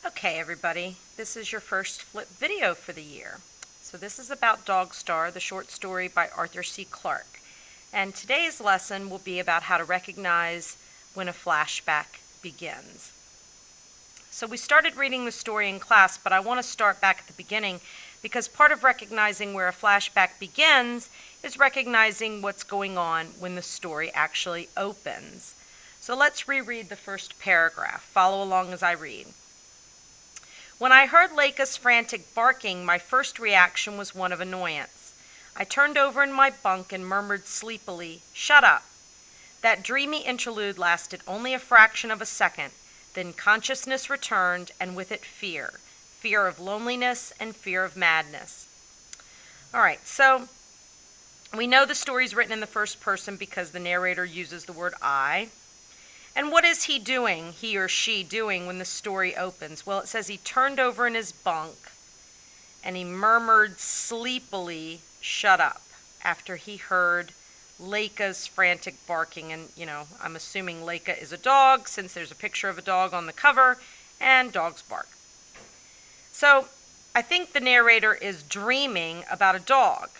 Okay, everybody, this is your first flip video for the year. So this is about Dog Star, the short story by Arthur C. Clarke. And today's lesson will be about how to recognize when a flashback begins. So we started reading the story in class, but I want to start back at the beginning because part of recognizing where a flashback begins is recognizing what's going on when the story actually opens. So let's reread the first paragraph. Follow along as I read. When I heard Leica's frantic barking, my first reaction was one of annoyance. I turned over in my bunk and murmured sleepily, "Shut up." That dreamy interlude lasted only a fraction of a second. Then consciousness returned, and with it fear. Fear of loneliness and fear of madness. All right, so we know the story's written in the first person because the narrator uses the word I. And what is he doing, he or she doing, when the story opens? Well, it says he turned over in his bunk and he murmured sleepily, "Shut up," after he heard Leica's frantic barking. And, I'm assuming Leica is a dog since there's a picture of a dog on the cover and dogs bark. So I think the narrator is dreaming about a dog.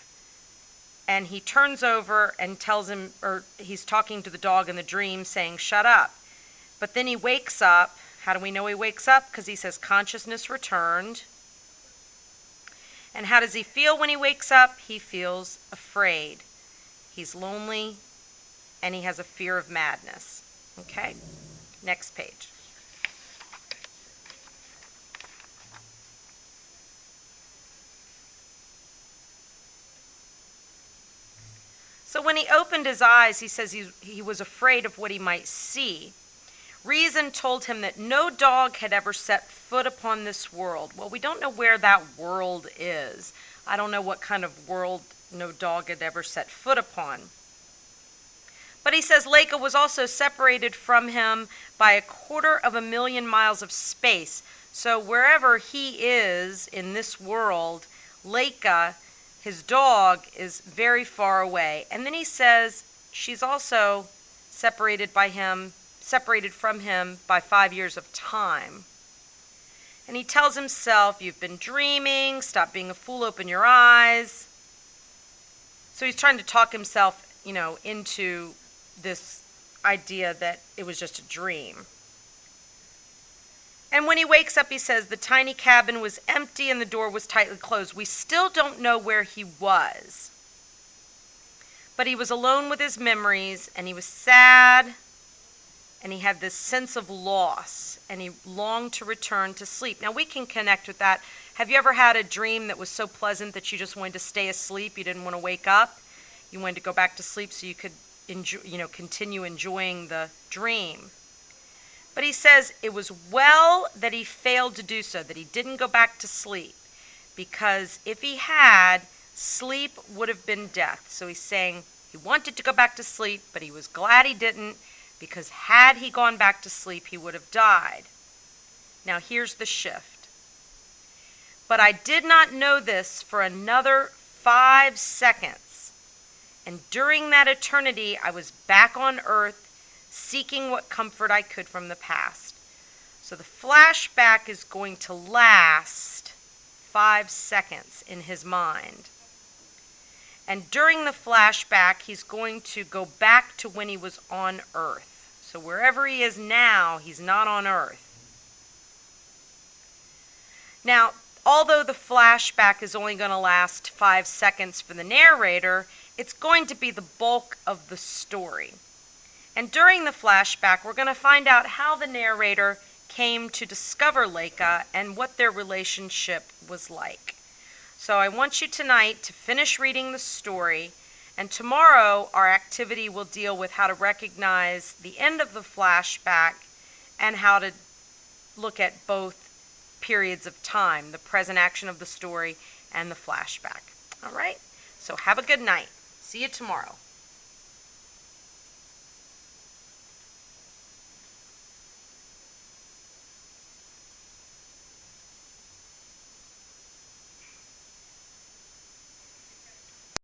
And he turns over and tells him, or he's talking to the dog in the dream saying, "Shut up." But then he wakes up. How do we know he wakes up? Because he says consciousness returned. And how does he feel when he wakes up? He feels afraid. He's lonely and he has a fear of madness. Okay, next page. So when he opened his eyes, he says he was afraid of what he might see. Reason told him that no dog had ever set foot upon this world. Well, we don't know where that world is. I don't know what kind of world no dog had ever set foot upon. But he says Leica was also separated from him by 250,000 miles of space. So wherever he is in this world, Leica, his dog, is very far away. And then he says she's also separated from him by 5 years of time. And he tells himself, "You've been dreaming, stop being a fool, open your eyes." So he's trying to talk himself, into this idea that it was just a dream. And when he wakes up, he says the tiny cabin was empty and the door was tightly closed. We still don't know where he was. But he was alone with his memories, and he was sad, and he had this sense of loss, and he longed to return to sleep. Now, we can connect with that. Have you ever had a dream that was so pleasant that you just wanted to stay asleep? You didn't want to wake up. You wanted to go back to sleep so you could continue enjoying the dream. But he says it was well that he failed to do so, that he didn't go back to sleep, because if he had, sleep would have been death. So he's saying he wanted to go back to sleep, but he was glad he didn't, because had he gone back to sleep, he would have died. Now here's the shift. But I did not know this for another 5 seconds. And during that eternity, I was back on earth, seeking what comfort I could from the past. So the flashback is going to last 5 seconds in his mind. And during the flashback, he's going to go back to when he was on earth. So wherever he is now, he's not on earth. Now, although the flashback is only going to last 5 seconds for the narrator, it's going to be the bulk of the story. And during the flashback, we're going to find out how the narrator came to discover Leica and what their relationship was like. So I want you tonight to finish reading the story, and tomorrow our activity will deal with how to recognize the end of the flashback and how to look at both periods of time, the present action of the story and the flashback. All right? So have a good night. See you tomorrow.